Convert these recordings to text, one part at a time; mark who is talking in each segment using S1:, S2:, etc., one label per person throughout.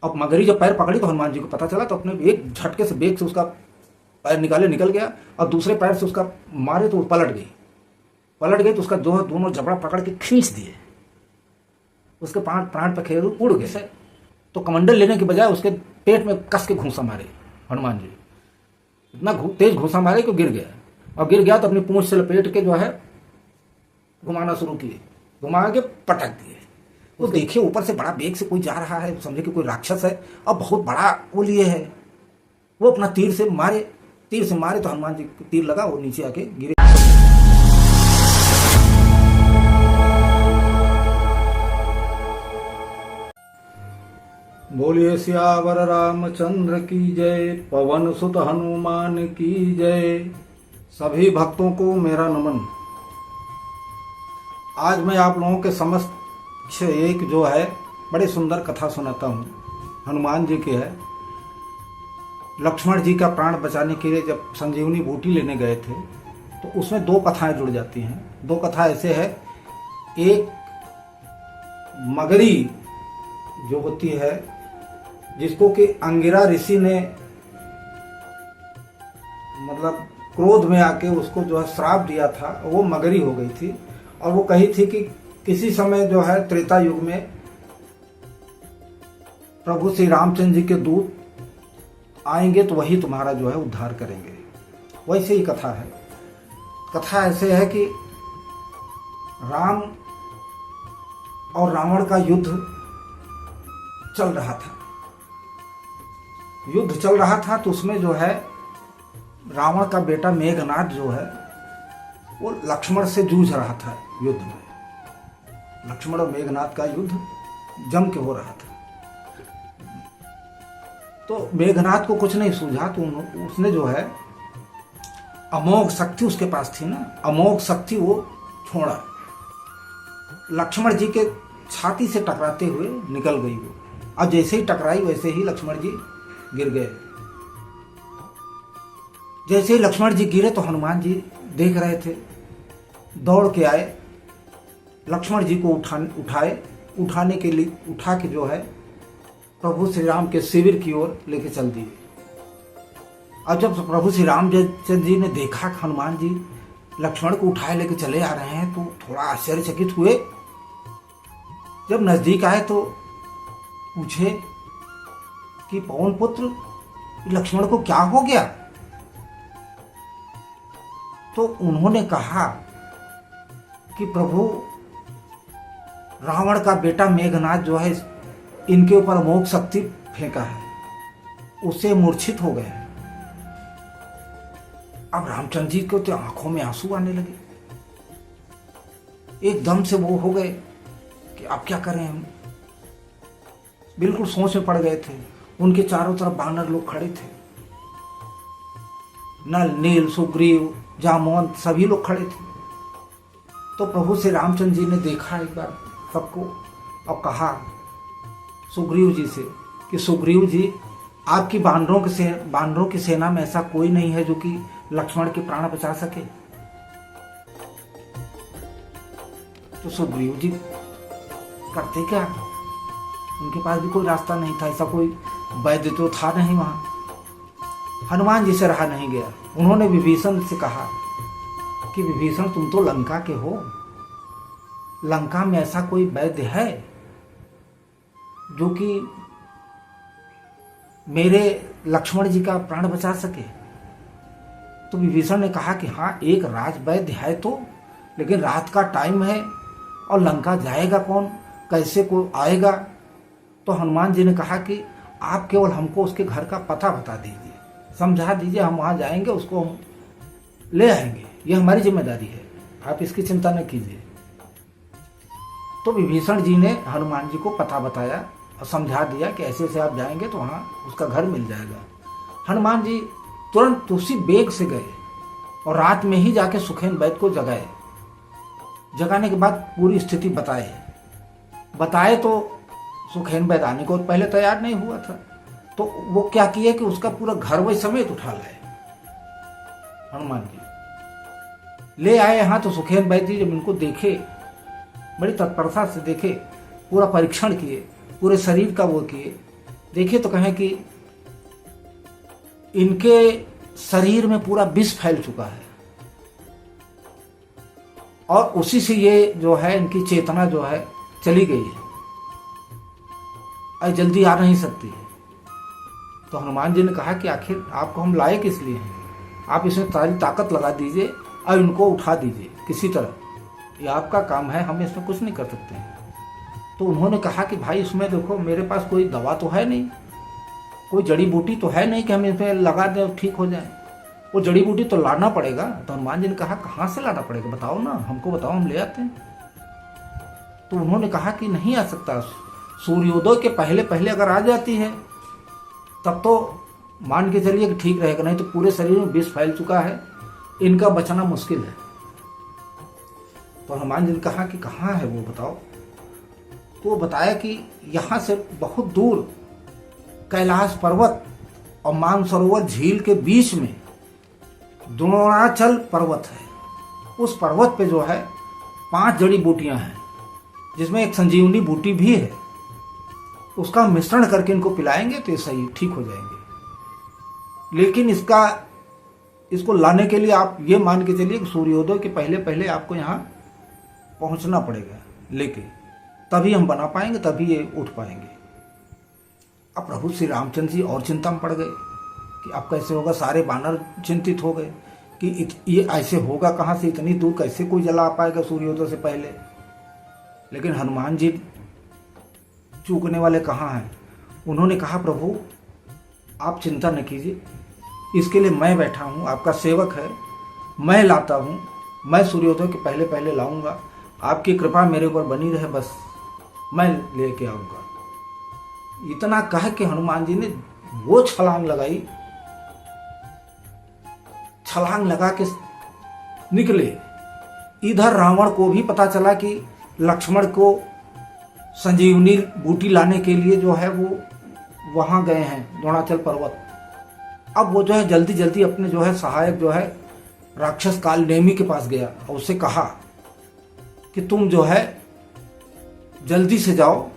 S1: अब मगरी जब पैर पकड़ी तो हनुमान जी को पता चला, तो अपने एक झटके से बेग से उसका पैर निकाले, निकल गया, और दूसरे पैर से उसका मारे तो वो पलट गई तो उसका दोनों जबड़ा पकड़ के खींच दिए, उसके प्राण पखेरु उड़ गए। तो कमंडल लेने के बजाय उसके पेट में कस के घूंसा मारे हनुमान जी, इतना तेज घूंसा मारे कि गिर गया, और गिर गया तो अपनी पूंछ से लपेट के जो है घुमाना शुरू किए, घुमा के पटक दिए। वो देखिए ऊपर से बड़ा बेग से कोई जा रहा है, समझे कि कोई राक्षस है और बहुत बड़ा वो लिए है। वो अपना तीर से मारे तो हनुमान जी को तीर लगा, वो नीचे आके गिरे। बोलिए सियावर रामचंद्र की जय, पवन सुत हनुमान की जय। सभी भक्तों को मेरा नमन। आज मैं आप लोगों के समक्ष एक जो है बड़ी सुंदर कथा सुनाता हूँ, हनुमान जी की है। लक्ष्मण जी का प्राण बचाने के लिए जब संजीवनी बूटी लेने गए थे तो उसमें दो कथाएं जुड़ जाती हैं। दो कथा ऐसे है, एक मगरी जो होती है जिसको कि अंगिरा ऋषि ने मतलब क्रोध में आके उसको जो है श्राप दिया था, वो मगरी हो गई थी। और वो कही थी कि किसी समय जो है त्रेता युग में प्रभु श्री रामचंद्र जी के दूत आएंगे तो वही तुम्हारा जो है उद्धार करेंगे। वैसे ही कथा है। कथा ऐसे है कि राम और रावण का युद्ध चल रहा था। तो उसमें जो है रावण का बेटा मेघनाद जो है वो लक्ष्मण से जूझ रहा था युद्ध में। लक्ष्मण और मेघनाद का युद्ध जम के हो रहा था। तो मेघनाद को कुछ नहीं सूझा, तो उसने जो है अमोघ शक्ति उसके पास थी ना, अमोघ शक्ति वो छोड़ा, लक्ष्मण जी के छाती से टकराते हुए निकल गई वो। अब जैसे ही टकराई वैसे ही लक्ष्मण जी गिर गए। जैसे ही लक्ष्मण जी गिरे तो हनुमान जी देख रहे थे, दौड़ के आए, लक्ष्मण जी को उठाने के लिए उठा के जो है प्रभु श्री राम के शिविर की ओर लेके चल दिए। अब जब प्रभु श्री रामचंद्र जी ने देखा कि हनुमान जी लक्ष्मण को उठाए लेके चले आ रहे हैं तो थोड़ा आश्चर्यचकित हुए। जब नजदीक आए तो पूछे कि पवन पुत्र लक्ष्मण को क्या हो गया। तो उन्होंने कहा कि प्रभु रावण का बेटा मेघनाद जो है इनके ऊपर अमोघ शक्ति फेंका है, उससे मूर्छित हो गए। अब रामचंद्र जी को तो आंखों में आंसू आने लगे, एकदम से वो हो गए कि अब क्या करें हम। बिल्कुल सोच में पड़ गए थे। उनके चारों तरफ वानर लोग खड़े थे, नल, नील, सुग्रीव, जामवंत सभी लोग खड़े थे। तो प्रभु श्री रामचंद्र जी ने देखा एक बार सबको और कहा सुग्रीव जी से कि सुग्रीव जी, आपकी बानरों की सेना में ऐसा कोई नहीं है जो कि लक्ष्मण के प्राण बचा सके। तो सुग्रीव जी करते क्या, उनके पास भी कोई रास्ता नहीं था, ऐसा कोई वैद्य तो था नहीं वहां। हनुमान जी से रहा नहीं गया। उन्होंने विभीषण से कहा कि विभीषण, तुम तो लंका के हो, लंका में ऐसा कोई वैद्य है जो कि मेरे लक्ष्मण जी का प्राण बचा सके। तो विभीषण ने कहा कि हाँ, एक राज वैद्य है तो, लेकिन रात का टाइम है और लंका जाएगा कौन, कैसे को आएगा। तो हनुमान जी ने कहा कि आप केवल हमको उसके घर का पता बता दीजिए, समझा दीजिए, हम वहां जाएंगे, उसको हम ले आएंगे, ये हमारी जिम्मेदारी है, आप इसकी चिंता न कीजिए। तो विभीषण जी ने हनुमान जी को पता बताया और समझा दिया कि ऐसे ऐसे आप जाएंगे तो वहां उसका घर मिल जाएगा। हनुमान जी तुरंत उसी बेग से गए और रात में ही जाके सुखेन वैद्य को जगाए। जगाने के बाद पूरी स्थिति बताए तो सुखेन वैद्य आने को पहले तैयार नहीं हुआ था। तो वो क्या किए कि उसका पूरा घर वही समेत उठा लाए। हनुमान जी ले आए यहाँ। तो सुखेन वैद्य जी जब इनको देखे, बड़ी तत्परता से देखे, पूरा परीक्षण किए, पूरे शरीर का वो किए, देखिए तो कहें कि इनके शरीर में पूरा विष फैल चुका है और उसी से ये जो है इनकी चेतना जो है चली गई है और जल्दी आ नहीं सकती है। तो हनुमान जी ने कहा कि आखिर आपको हम लाए किस लिए हैं, आप इसमें सारी ताकत लगा दीजिए और इनको उठा दीजिए किसी तरह, ये आपका काम है, हम इसमें कुछ नहीं कर सकते हैं। तो उन्होंने कहा कि भाई इसमें देखो मेरे पास कोई दवा तो है नहीं, कोई जड़ी बूटी तो है नहीं कि हम इसमें लगा दें ठीक हो जाए, वो जड़ी बूटी तो लाना पड़ेगा। तो हनुमान जी ने कहा कहाँ से लाना पड़ेगा, बताओ ना, हमको बताओ, हम ले आते हैं। तो उन्होंने कहा कि नहीं आ सकता, सूर्योदय के पहले पहले अगर आ जाती है तब तो मान के चलिए कि ठीक रहेगा, नहीं तो पूरे शरीर में विष फैल चुका है, इनका बचना मुश्किल है। तो हनुमान जी ने कहा कि कहाँ है वो बताओ। तो वो बताया कि यहाँ से बहुत दूर कैलाश पर्वत और मानसरोवर झील के बीच में द्रोणाचल पर्वत है। उस पर्वत पे जो है 5 जड़ी बूटियां हैं, जिसमें एक संजीवनी बूटी भी है। उसका मिश्रण करके इनको पिलाएंगे तो ये सही ठीक हो जाएंगे। लेकिन इसको लाने के लिए आप ये मान के चलिए कि सूर्योदय के पहले पहले आपको यहाँ पहुँचना पड़ेगा लेके, तभी हम बना पाएंगे, तभी ये उठ पाएंगे। अब प्रभु श्री रामचंद्र जी और चिंता में पड़ गए कि अब कैसे होगा। सारे वानर चिंतित हो गए कि ये ऐसे होगा कहाँ से, इतनी दूर कैसे कोई जला आ पाएगा सूर्योदय से पहले। लेकिन हनुमान जी चूकने वाले कहाँ हैं। उन्होंने कहा प्रभु आप चिंता न कीजिए, इसके लिए मैं बैठा हूँ, आपका सेवक है, मैं लाता हूँ, मैं सूर्योदय के पहले पहले लाऊंगा, आपकी कृपा मेरे ऊपर बनी रहे, बस मैं लेके आऊंगा। इतना कह के हनुमान जी ने वो छलांग लगाई, छलांग लगा के निकले। इधर रावण को भी पता चला कि लक्ष्मण को संजीवनी बूटी लाने के लिए जो है वो वहां गए हैं द्रोणाचल पर्वत। अब वो जो है जल्दी जल्दी अपने जो है सहायक जो है राक्षस कालनेमी के पास गया और उससे कहा कि तुम जो है जल्दी से जाओ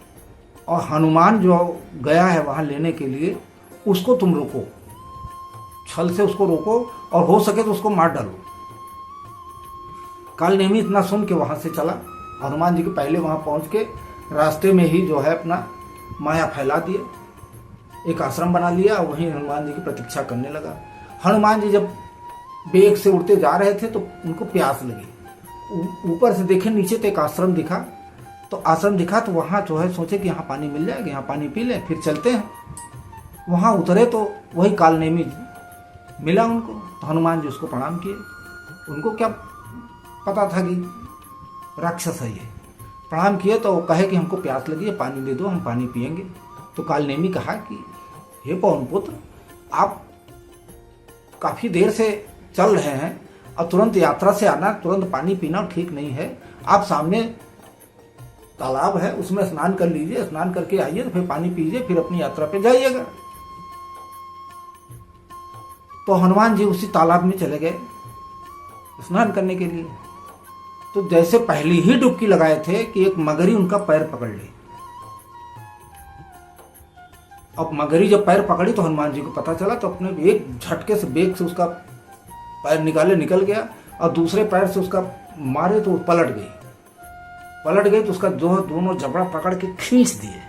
S1: और हनुमान जो गया है वहां लेने के लिए उसको तुम रोको, छल से उसको रोको और हो सके तो उसको मार डालो। कालनेमी इतना सुन के वहां से चला। हनुमान जी के पहले वहां पहुंच के रास्ते में ही जो है अपना माया फैला दिया, एक आश्रम बना लिया और वहीं हनुमान जी की प्रतीक्षा करने लगा। हनुमान जी जब बेग से उड़ते जा रहे थे तो उनको प्यास लगी। ऊपर से देखे नीचे तो एक आश्रम दिखा, तो आश्रम दिखा तो वहाँ जो है सोचे कि यहाँ पानी मिल जाएगा, यहाँ पानी पी लें फिर चलते हैं। वहाँ उतरे तो वही कालनेमी मिला उनको। तो हनुमान जी उसको प्रणाम किए। उनको क्या पता था कि राक्षस है ये। प्रणाम किए तो वो कहे कि हमको प्यास लगी है, पानी दे दो, हम पानी पिएंगे। तो कालनेमी कहा कि हे पवन पुत्र, आप काफ़ी देर से चल रहे हैं और तुरंत यात्रा से आना, तुरंत पानी पीना ठीक नहीं है। आप सामने तालाब है, उसमें स्नान कर लीजिए, स्नान करके आइए, फिर पानी पीजिए, फिर अपनी यात्रा पे जाइएगा। तो हनुमान जी उसी तालाब में चले गए स्नान करने के लिए। तो जैसे पहली ही डुबकी लगाए थे कि एक मगरी उनका पैर पकड़ ली। अब मगरी जब पैर पकड़ी तो हनुमान जी को पता चला, तो अपने एक झटके से बेग से उसका पैर निकल गया और दूसरे पैर से उसका मारे तो पलट गई। तो उसका दोनों जबड़ा पकड़ के खींच दिए,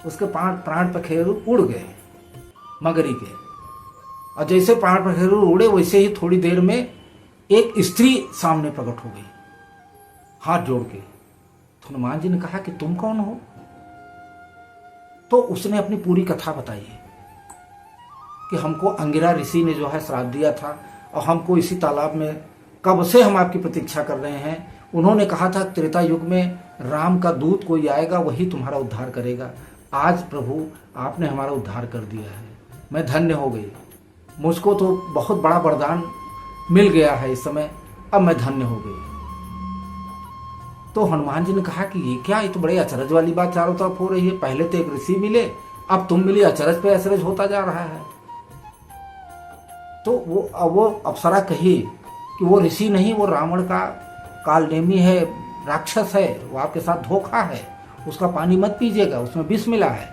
S1: उसके प्राण पखेरु उड़ गए मगरी के। और जैसे प्राण पखेरु उड़े वैसे ही थोड़ी देर में एक स्त्री सामने प्रकट हो गई हाथ जोड़ के। तो हनुमान जी ने कहा कि तुम कौन हो। तो उसने अपनी पूरी कथा बताई कि हमको अंगिरा ऋषि ने जो है श्राप दिया था और हमको इसी तालाब में कब से हम आपकी प्रतीक्षा कर रहे हैं। उन्होंने कहा था त्रेता युग में राम का दूत कोई आएगा, वही तुम्हारा उद्धार करेगा। आज प्रभु आपने हमारा उद्धार कर दिया है, मैं धन्य हो गई। मुझको तो बहुत बड़ा वरदान मिल गया है इस समय, अब मैं धन्य हो गई। तो हनुमान जी ने कहा कि ये क्या, ये तो बड़े अचरज वाली बात चारों तरफ हो रही है। पहले तो एक ऋषि मिले, अब तुम मिली, अचरज पे अचरज होता जा रहा है। तो वो अप्सरा कही कि वो ऋषि नहीं, वो रावण का कालनेमी है, राक्षस है, वो आपके साथ धोखा है, उसका पानी मत पीजिएगा, उसमें विष मिला है।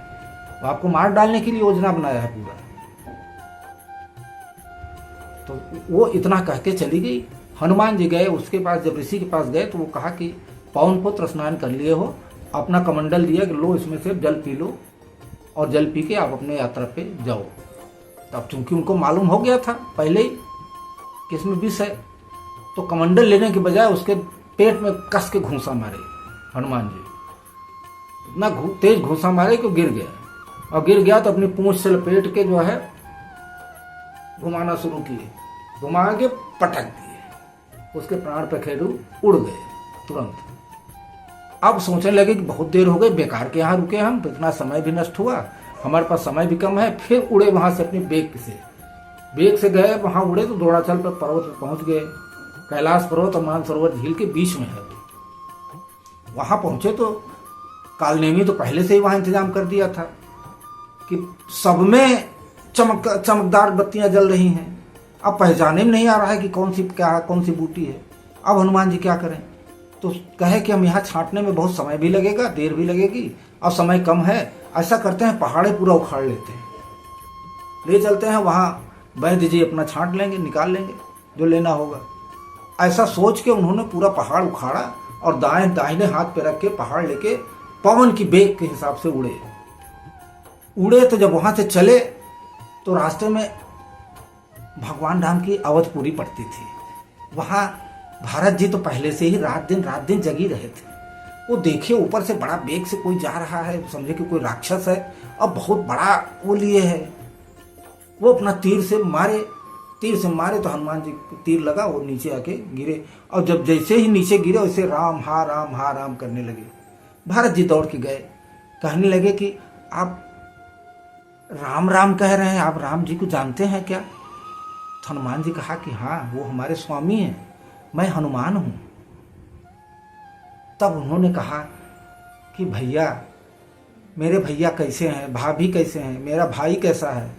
S1: वो आपको मार डालने के लिए योजना बनाया है पूरा। तो वो इतना कह के चली गई। हनुमान जी गए उसके पास, जब ऋषि के पास गए तो वो कहा कि पवन पुत्र स्नान कर लिए हो, अपना कमंडल दिया कि लो इसमें से जल पी लो और जल पी के आप अपने यात्रा पे जाओ। तब चूंकि उनको मालूम हो गया था पहले ही कि इसमें विष है, तो कमंडल लेने के बजाय उसके पेट में कस के घूंसा मारे हनुमान जी। इतना तेज घूंसा मारे कि गिर गया, और गिर गया तो अपनी पूंछ से लपेट के जो है घुमाना शुरू किए, घुमा के पटक दिए। उसके प्राण पखेरु उड़ गए तुरंत। अब सोचने लगे कि बहुत देर हो गई, बेकार के यहाँ रुके हम, तो इतना समय भी नष्ट हुआ, हमारे पास समय भी कम है। फिर उड़े वहां से अपनी बेग से गए, वहां उड़े तो द्रोणाचल पर पर्वत पर पहुंच गए। कैलाश पर्वत और मानसरोवर झील के बीच में है। वहां पहुंचे तो कालनेमी तो पहले से ही वहां इंतजाम कर दिया था कि सब में चमकदार बत्तियां जल रही हैं। अब पहचाने में नहीं आ रहा है कि कौन सी बूटी है। अब हनुमान जी क्या करें, तो कहे कि हम यहाँ छांटने में बहुत समय भी लगेगा, देर भी लगेगी, और समय कम है। ऐसा करते हैं पहाड़े पूरा उखाड़ लेते हैं, ले चलते हैं वहाँ, वैद्य जी अपना छांट लेंगे, निकाल लेंगे जो लेना होगा। ऐसा सोच के उन्होंने पूरा पहाड़ उखाड़ा और दाहिने हाथ पे रख के पहाड़ लेके पवन की बेग के हिसाब से उड़े। तो जब वहां से चले तो रास्ते में भगवान राम की अवधपुरी पड़ती थी। वहां भारत जी तो पहले से ही रात दिन जगी रहे थे। वो देखे ऊपर से बड़ा बेग से कोई जा रहा है, समझे कि कोई राक्षस है और बहुत बड़ा वो लिए है। वो अपना तीर से मारे तो हनुमान जी को तीर लगा, वो नीचे आके गिरे। और जब जैसे ही नीचे गिरे वैसे राम हा राम करने लगे। भारत जी दौड़ के गए, कहने लगे कि आप राम राम कह रहे हैं, आप राम जी को जानते हैं क्या? तो हनुमान जी कहा कि हाँ, वो हमारे स्वामी हैं, मैं हनुमान हूं। तब उन्होंने कहा कि भैया, मेरे भैया कैसे हैं, भाभी कैसे हैं, मेरा भाई कैसा है?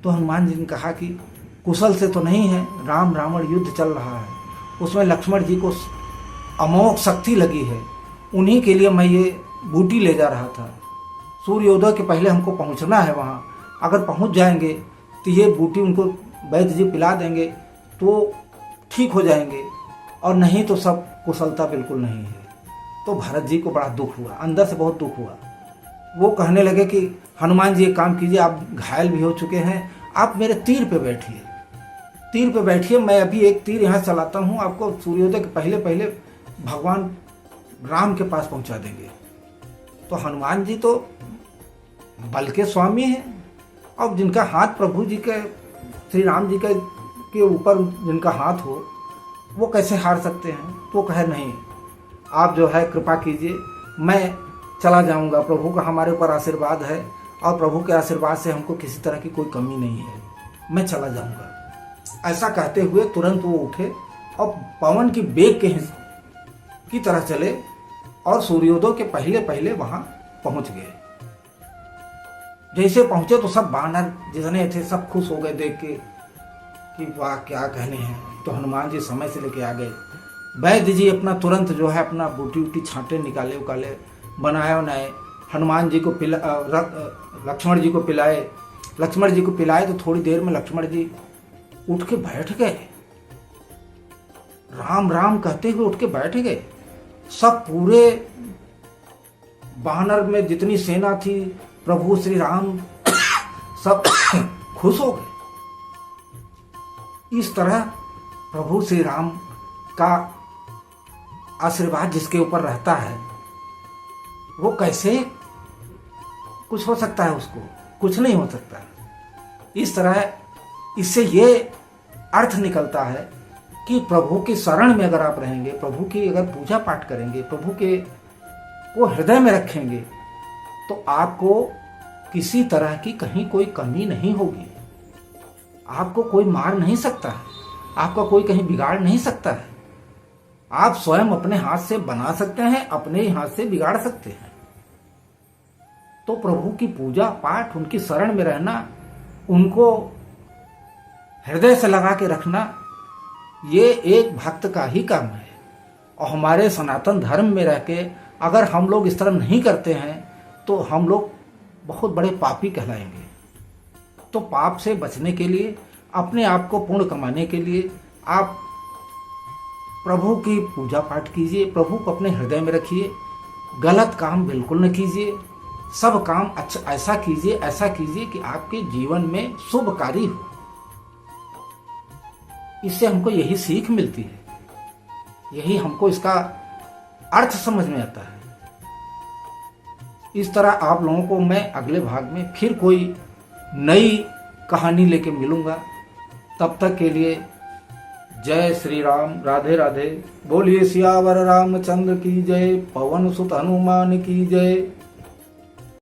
S1: तो हनुमान जी ने कहा कि कुशल से तो नहीं है, राम रावण युद्ध चल रहा है, उसमें लक्ष्मण जी को अमोघ शक्ति लगी है, उन्हीं के लिए मैं ये बूटी ले जा रहा था। सूर्योदय के पहले हमको पहुंचना है वहाँ, अगर पहुंच जाएंगे तो ये बूटी उनको वैद्य जी पिला देंगे तो ठीक हो जाएंगे, और नहीं तो सब कुशलता बिल्कुल नहीं है। तो भरत जी को बड़ा दुख हुआ, अंदर से बहुत दुख हुआ। वो कहने लगे कि हनुमान जी एक काम कीजिए, आप घायल भी हो चुके हैं, आप मेरे तीर पे बैठिए, मैं अभी एक तीर यहाँ चलाता हूँ, आपको सूर्योदय के पहले पहले भगवान राम के पास पहुँचा देंगे। तो हनुमान जी तो बल के स्वामी हैं, और जिनका हाथ प्रभु जी के, श्री राम जी के ऊपर जिनका हाथ हो, वो कैसे हार सकते हैं? तो कहे नहीं, आप जो है कृपा कीजिए, मैं चला जाऊंगा, प्रभु का हमारे ऊपर आशीर्वाद है, और प्रभु के आशीर्वाद से हमको किसी तरह की कोई कमी नहीं है, मैं चला जाऊंगा। ऐसा कहते हुए तुरंत वो उठे और पवन की बेग की तरह चले, और सूर्योदय के पहले पहले वहां पहुंच गए। जैसे पहुंचे तो सब बानर जितने थे सब खुश हो गए देख के कि वाह, क्या कहने हैं। तो हनुमान जी समय से लेके आ गए। वैद्य जी अपना तुरंत जो है अपना बूटी छांटे निकाले उकाले, बनाए बनाए, हनुमान जी को लक्ष्मण जी को पिलाए। लक्ष्मण जी को पिलाए तो थोड़ी देर में लक्ष्मण जी उठ के बैठ गए, राम राम कहते हुए उठ के बैठ गए। सब पूरे वानर में जितनी सेना थी, प्रभु श्री राम सब खुश हो गए। इस तरह प्रभु श्री राम का आशीर्वाद जिसके ऊपर रहता है, वो कैसे कुछ हो सकता है? उसको कुछ नहीं हो सकता। इस तरह इससे ये अर्थ निकलता है कि प्रभु की शरण में अगर आप रहेंगे, प्रभु की अगर पूजा पाठ करेंगे, प्रभु के को हृदय में रखेंगे, तो आपको किसी तरह की कहीं कोई कमी नहीं होगी। आपको कोई मार नहीं सकता है, आपका कोई कहीं बिगाड़ नहीं सकता है। आप स्वयं अपने हाथ से बना सकते हैं, अपने ही हाथ से बिगाड़ सकते हैं। तो प्रभु की पूजा पाठ, उनकी शरण में रहना, उनको हृदय से लगा के रखना, ये एक भक्त का ही काम है। और हमारे सनातन धर्म में रह के अगर हम लोग इस तरह नहीं करते हैं तो हम लोग बहुत बड़े पापी कहलाएंगे। तो पाप से बचने के लिए, अपने आप को पुण्य कमाने के लिए आप प्रभु की पूजा पाठ कीजिए, प्रभु को अपने हृदय में रखिए, गलत काम बिल्कुल न कीजिए, सब काम अच्छा ऐसा कीजिए कि आपके जीवन में शुभ कार्य हो। इससे हमको यही सीख मिलती है, यही हमको इसका अर्थ समझ में आता है। इस तरह आप लोगों को मैं अगले भाग में फिर कोई नई कहानी लेके मिलूंगा। तब तक के लिए जय श्री राम, राधे राधे। बोलिए सियावर रामचंद्र की जय, पवन सुत हनुमान की जय।